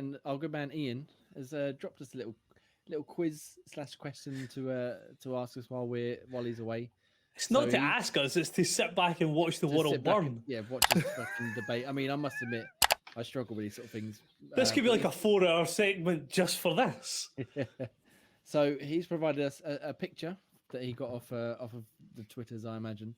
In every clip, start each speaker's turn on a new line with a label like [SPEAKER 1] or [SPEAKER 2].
[SPEAKER 1] and our good man Ian has dropped us a little quiz / question to ask us while he's away.
[SPEAKER 2] It's not to ask us; it's to sit back and watch the world burn.
[SPEAKER 1] Watch this fucking debate. I mean, I must admit, I struggle with these sort of things.
[SPEAKER 2] This could be like a 4-hour segment just for this.
[SPEAKER 1] So he's provided us a picture that he got off of the Twitters, I imagine,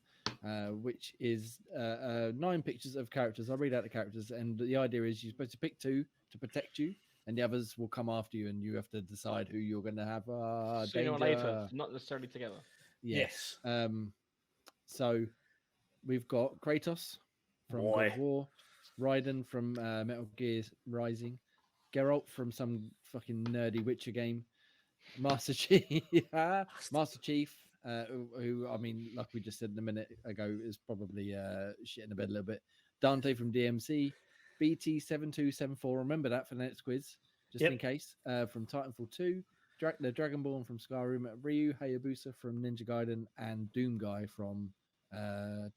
[SPEAKER 1] which is 9 pictures of characters. I'll read out the characters, and the idea is you're supposed to pick 2 to protect you, and the others will come after you, and you have to decide who you're going to have.
[SPEAKER 3] Sooner or later, not necessarily together.
[SPEAKER 1] Yes. So we've got Kratos from God of War, Raiden from Metal Gear Rising, Geralt from some fucking nerdy Witcher game, Master Chief, who I mean, like we just said a minute ago, is probably shit in the bed a little bit. Dante from DMC, BT7274. Remember that for the next quiz, just in case. From Titanfall 2. The Dragonborn from Skyrim, Ryu Hayabusa from Ninja Gaiden, and Doom Guy from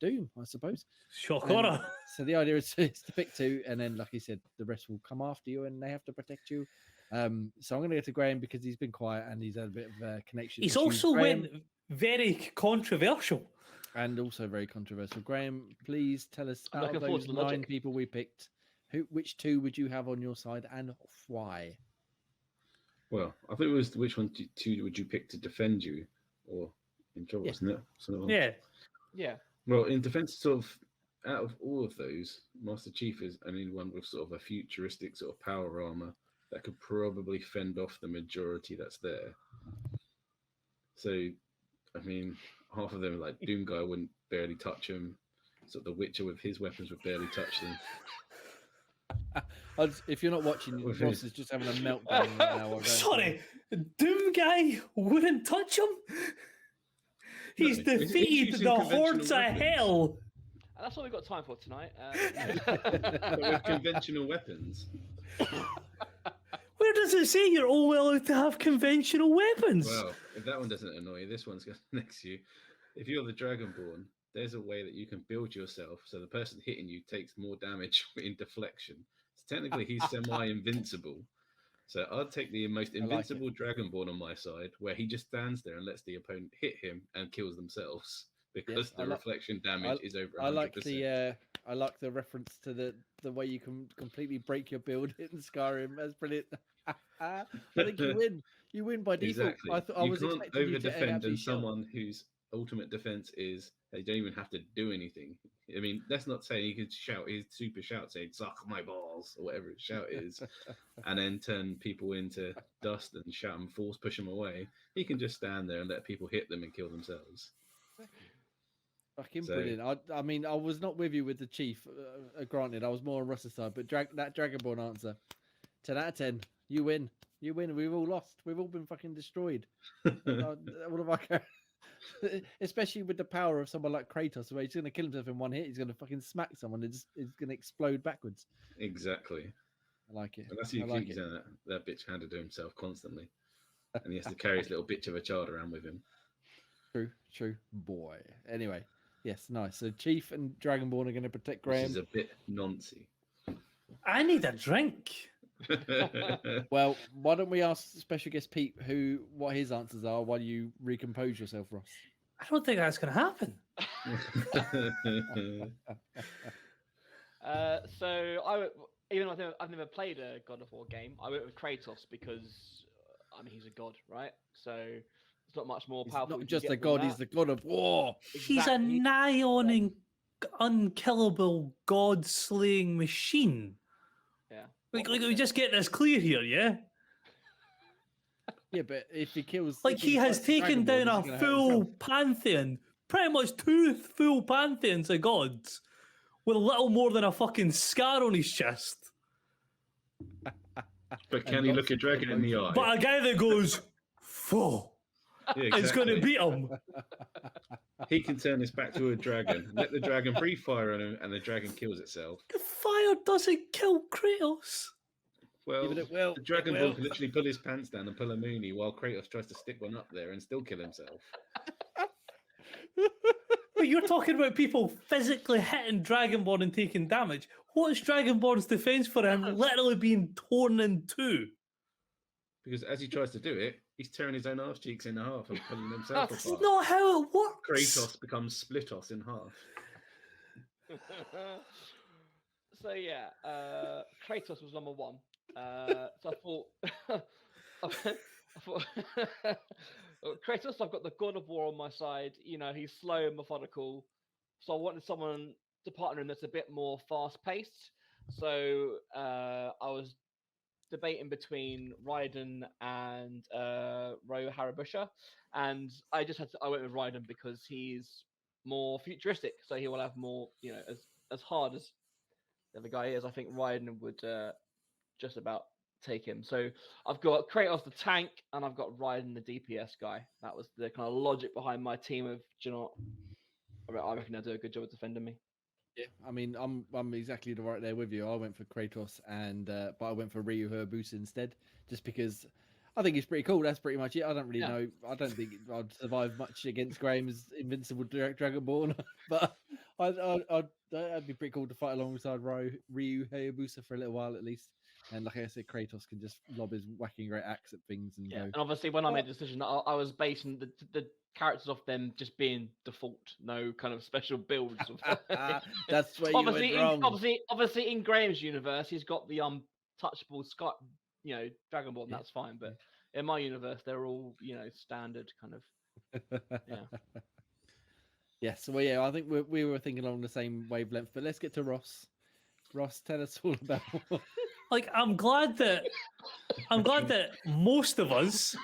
[SPEAKER 1] Doom, I suppose.
[SPEAKER 2] Shokora.
[SPEAKER 1] So the idea is to pick 2, and then, like I said, the rest will come after you, and they have to protect you. So I'm going to go to Graham because he's been quiet and he's had a bit of a connection.
[SPEAKER 2] He's also went very controversial.
[SPEAKER 1] And also very controversial. Graham, please tell us, out of those 9 people we picked, which 2 would you have on your side and why?
[SPEAKER 4] Well, I think it was which one 2 would you pick to defend you or in trouble, wasn't it?
[SPEAKER 2] Yeah.
[SPEAKER 4] Well, in defense, sort of, out of all of those, Master Chief is only one with sort of a futuristic sort of power armor that could probably fend off the majority that's there. So, I mean, half of them, like Doom Guy, wouldn't barely touch him. So the Witcher with his weapons would barely touch them.
[SPEAKER 1] If you're not watching, Ross is just having a meltdown right now.
[SPEAKER 2] Sorry, Doom Guy wouldn't touch him. He's defeated the hordes of hell.
[SPEAKER 3] And that's all we've got time for tonight.
[SPEAKER 4] But with conventional weapons.
[SPEAKER 2] Where does it say you're all allowed to have conventional weapons?
[SPEAKER 4] Well, if that one doesn't annoy you, this one's going next to you. If you're the Dragonborn, there's a way that you can build yourself so the person hitting you takes more damage in deflection. So technically, he's semi-invincible. So I'd take the most invincible Dragonborn on my side, where he just stands there and lets the opponent hit him and kills themselves because the reflection damage is over 100%.
[SPEAKER 1] I like the reference to the way you can completely break your build in Skyrim. That's brilliant. I think you win. You win by default.
[SPEAKER 4] Exactly. I was can't over-defend and someone whose ultimate defense is they don't even have to do anything. I mean, let's not say he could shout his super shout, saying "suck my balls" or whatever his shout is, and then turn people into dust and shout and force push them away. He can just stand there and let people hit them and kill themselves.
[SPEAKER 1] Fucking brilliant. I mean, I was not with you with the Chief. Granted, I was more on Russ's side, but that Dragonborn answer, 10 out of 10. You win. You win. We've all lost. We've all been fucking destroyed. All of our characters. Especially with the power of someone like Kratos, where he's going to kill himself in one hit. He's going to fucking smack someone. It's going to explode backwards.
[SPEAKER 4] Exactly.
[SPEAKER 1] I like it.
[SPEAKER 4] And that's who keeps that bitch handed to himself constantly. And he has to carry his little bitch of a child around with him.
[SPEAKER 1] True. Boy. Anyway, yes, nice. So Chief and Dragonborn are going to protect Graham.
[SPEAKER 4] This is a bit noncy.
[SPEAKER 2] I need a drink.
[SPEAKER 1] Well, why don't we ask special guest Pete what his answers are while you recompose yourself, Ross?
[SPEAKER 2] I don't think that's going to happen.
[SPEAKER 3] So even though I've never played a God of War game, I went with Kratos because I mean he's a god, right? So it's not much more powerful.
[SPEAKER 1] He's not just a god; he's the God of War.
[SPEAKER 2] Exactly. He's a nigh-on unkillable god-slaying machine.
[SPEAKER 3] Yeah.
[SPEAKER 2] Like, we just get this clear here, yeah?
[SPEAKER 1] Yeah, but if he kills...
[SPEAKER 2] Like, he has taken down a full pantheon, pretty much 2 full pantheons of gods, with a little more than a fucking scar on his chest.
[SPEAKER 4] But can he look a dragon in the eye?
[SPEAKER 2] But a guy that goes, full. Yeah, exactly. It's going to beat him.
[SPEAKER 4] He can turn his back to a dragon, let the dragon breathe fire on him, and the dragon kills itself.
[SPEAKER 2] The fire doesn't kill Kratos.
[SPEAKER 4] Well, the Dragonborn can literally pull his pants down and pull a moonie while Kratos tries to stick one up there and still kill himself.
[SPEAKER 2] But you're talking about people physically hitting Dragonborn and taking damage. What is Dragonborn's defense for him literally being torn in two?
[SPEAKER 4] Because as he tries to do it, he's tearing his own arse cheeks in half and pulling himself
[SPEAKER 2] That's
[SPEAKER 4] apart.
[SPEAKER 2] not how it works.
[SPEAKER 4] Kratos becomes Splitos in half.
[SPEAKER 3] So yeah, Kratos was number one. So I thought, Kratos. I've got the God of War on my side. You know, he's slow and methodical. So I wanted someone to partner him that's a bit more fast paced. So I was debating between Raiden and Ro Haribusha, and I went with Raiden because he's more futuristic, so he will have more, you know, as hard as the other guy is. I think Raiden would just about take him. So I've got Kratos the tank, and I've got Raiden the DPS guy. That was the kind of logic behind my team of, do you know what? I reckon they'll do a good job of defending me.
[SPEAKER 1] Yeah, I mean, I'm exactly right there with you. I went for Kratos, and but I went for Ryu Hayabusa instead, just because I think he's pretty cool. That's pretty much it. I don't really know. I don't think I'd survive much against Graham's invincible Dragonborn, but that'd be pretty cool to fight alongside Ryu Hayabusa for a little while at least. And like I said, Kratos can just lob his whacking great axe at things and go.
[SPEAKER 3] And obviously, when I made the decision, I was basing the characters off them just being default, no kind of special builds.
[SPEAKER 1] That's where you went wrong.
[SPEAKER 3] Obviously, in Graham's universe, he's got the untouchable Scott, you know, Dragonborn. That's fine, but in my universe, they're all, you know, standard kind of. Yeah.
[SPEAKER 1] Yes. Well, yeah. I think we were thinking along the same wavelength. But let's get to Ross. Ross, tell us all about.
[SPEAKER 2] Like, I'm glad that most of us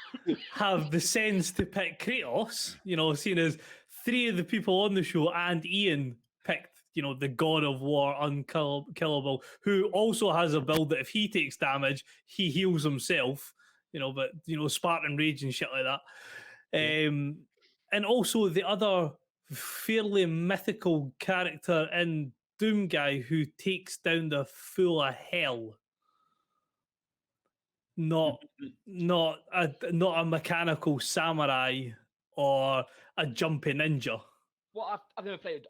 [SPEAKER 2] have the sense to pick Kratos, you know, seeing as 3 of the people on the show and Ian picked, you know, the God of War unkillable, who also has a build that if he takes damage, he heals himself, you know, but, you know, Spartan Rage and shit like that. And also the other fairly mythical character in Doom guy who takes down the full of hell. Not a mechanical samurai or a jumping ninja.
[SPEAKER 3] Well, I've never played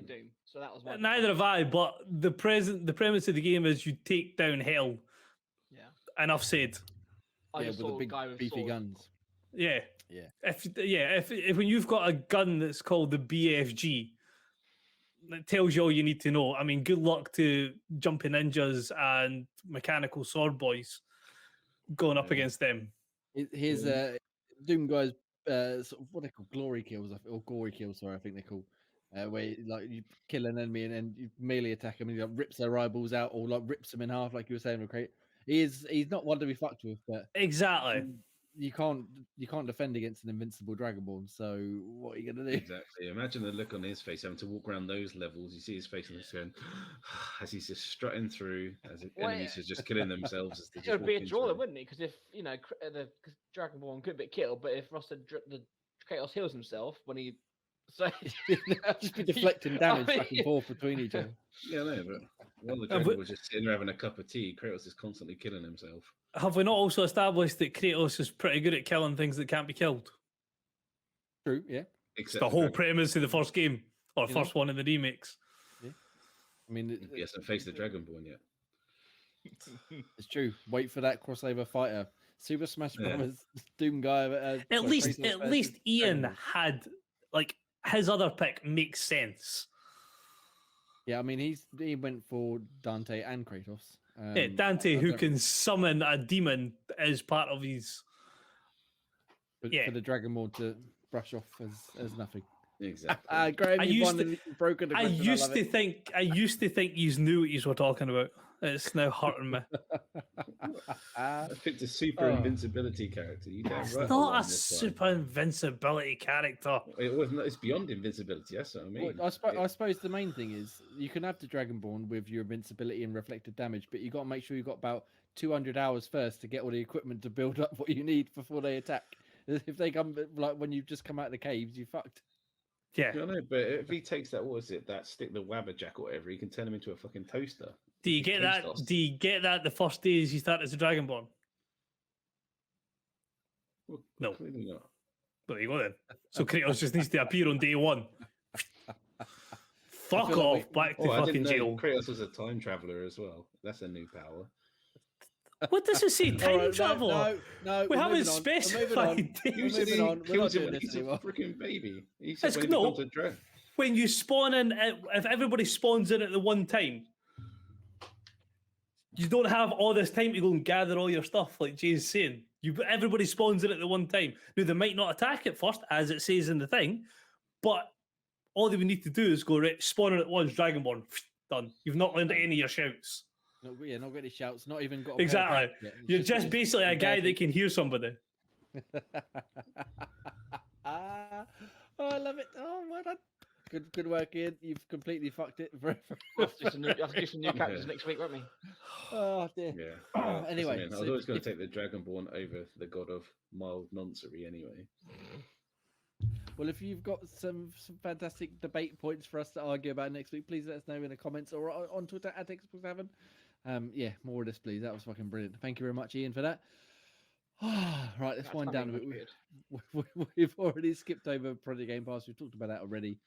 [SPEAKER 3] Doom, so that was my.
[SPEAKER 2] Neither have I. But the premise of the game is you take down hell.
[SPEAKER 3] Yeah.
[SPEAKER 2] Enough said.
[SPEAKER 3] I just
[SPEAKER 1] with
[SPEAKER 3] saw
[SPEAKER 1] the big
[SPEAKER 3] a guy with
[SPEAKER 1] beefy
[SPEAKER 3] sword.
[SPEAKER 1] guns.
[SPEAKER 2] Yeah.
[SPEAKER 1] Yeah.
[SPEAKER 2] If when you've got a gun that's called the BFG, that tells you all you need to know. I mean, good luck to jumping ninjas and mechanical sword boys going up against them.
[SPEAKER 1] Here's Doom guys, sort of what they call glory kills or gory kills. Sorry, I think they're called. Where like you kill an enemy and then you melee attack them and he like, rips their eyeballs out or like rips them in half, like you were saying with Crate. He's not one to be fucked with, but
[SPEAKER 2] exactly.
[SPEAKER 1] You can't defend against an invincible Dragonborn. So what are you gonna do?
[SPEAKER 4] Exactly. Imagine the look on his face having to walk around those levels. You see his face and he's going as he's just strutting through, as enemies are just killing themselves. As
[SPEAKER 3] It would be a draw, wouldn't it? Because if you know the Dragonborn could be killed, but if Ross said the Kratos heals himself when he, so
[SPEAKER 1] just be deflecting damage back and forth between each other.
[SPEAKER 4] Yeah, no, but while the Dragon was just sitting there having a cup of tea, Kratos is constantly killing himself.
[SPEAKER 2] Have we not also established that Kratos is pretty good at killing things that can't be killed?
[SPEAKER 1] True, yeah.
[SPEAKER 2] It's the whole premise of the first game, or first one in the remakes.
[SPEAKER 1] Yeah. I mean,
[SPEAKER 4] he hasn't faced the Dragonborn yet.
[SPEAKER 1] It's true. Wait for that crossover fighter. Super Smash Bros. Doom guy.
[SPEAKER 2] At least Ian had, like, his other pick makes sense.
[SPEAKER 1] Yeah, I mean, he went for Dante and Kratos.
[SPEAKER 2] Dante, who can summon a demon as part of his.
[SPEAKER 1] For the Dragonborn to brush off as nothing.
[SPEAKER 4] Exactly.
[SPEAKER 1] Graham,
[SPEAKER 2] I used to think you knew what you were talking about. It's now hurting me.
[SPEAKER 4] I picked a super invincibility character. You
[SPEAKER 2] it's not a super invincibility character.
[SPEAKER 4] It's beyond invincibility. That's what I mean.
[SPEAKER 1] Well, I suppose the main thing is you can have the Dragonborn with your invincibility and reflected damage, but you got to make sure you got about 200 hours first to get all the equipment to build up what you need before they attack. If they come like when you've just come out of the caves, you fucked.
[SPEAKER 2] Yeah,
[SPEAKER 4] I know, but if he takes that, what was it? That stick, the Wabberjack or whatever, he can turn him into a fucking toaster.
[SPEAKER 2] Do you get that? Do you get that the first days you start as a Dragonborn?
[SPEAKER 4] Well,
[SPEAKER 2] no,
[SPEAKER 4] clearly not.
[SPEAKER 2] Well, there you go then. So Kratos just needs to appear on day one. Fuck
[SPEAKER 1] feel like
[SPEAKER 2] off,
[SPEAKER 1] we-
[SPEAKER 2] back to
[SPEAKER 4] Oh, I
[SPEAKER 2] fucking
[SPEAKER 4] didn't know
[SPEAKER 2] jail.
[SPEAKER 4] Kratos was a time traveler as well. That's a new power.
[SPEAKER 2] What does it say?
[SPEAKER 1] All
[SPEAKER 2] Time
[SPEAKER 1] right,
[SPEAKER 2] traveler?
[SPEAKER 1] No,
[SPEAKER 2] We
[SPEAKER 1] we're
[SPEAKER 2] haven't
[SPEAKER 1] moving on. We're moving on.
[SPEAKER 2] specified.
[SPEAKER 4] You
[SPEAKER 1] We're
[SPEAKER 4] said
[SPEAKER 1] moving
[SPEAKER 4] he
[SPEAKER 1] on. We're not
[SPEAKER 4] kills him
[SPEAKER 1] doing
[SPEAKER 4] when
[SPEAKER 1] this
[SPEAKER 4] he's a
[SPEAKER 1] anymore.
[SPEAKER 4] freaking baby. He said
[SPEAKER 2] It's
[SPEAKER 4] when he
[SPEAKER 2] no-
[SPEAKER 4] becomes a dragon.
[SPEAKER 2] When you spawn in, if everybody spawns in at the one time, you don't have all this time to go and gather all your stuff, like Jay's saying. Everybody spawns in at the one time. Now, they might not attack at first, as it says in the thing, but all they would need to do is go, right, spawn in at once, Dragonborn, done. You've not learned any of your shouts.
[SPEAKER 1] No, yeah, not got any shouts. Not even got a
[SPEAKER 2] Exactly.
[SPEAKER 1] pair of hands yet. It's
[SPEAKER 2] You're just
[SPEAKER 1] his
[SPEAKER 2] basically a guy
[SPEAKER 1] bare
[SPEAKER 2] that can hear somebody.
[SPEAKER 1] feet. Oh, I love it. Oh, well done. Good work, Ian. You've completely fucked it forever.
[SPEAKER 3] I have to do some new characters next week, won't we?
[SPEAKER 1] Oh dear.
[SPEAKER 4] Yeah. Well, that's
[SPEAKER 1] Anyway,
[SPEAKER 4] what I mean. I was
[SPEAKER 1] so
[SPEAKER 4] always going
[SPEAKER 1] if-
[SPEAKER 4] to take the Dragonborn over the god of mild noncery anyway.
[SPEAKER 1] Well, if you've got some fantastic debate points for us to argue about next week, please let us know in the comments or on Twitter at Xbox Tavern. Yeah, more of this, please. That was fucking brilliant. Thank you very much, Ian, for that. Right, let's
[SPEAKER 3] That's
[SPEAKER 1] wind
[SPEAKER 3] not
[SPEAKER 1] down a
[SPEAKER 3] really
[SPEAKER 1] bit.
[SPEAKER 3] much
[SPEAKER 1] We've already skipped over Project Game Pass. We've talked about that already.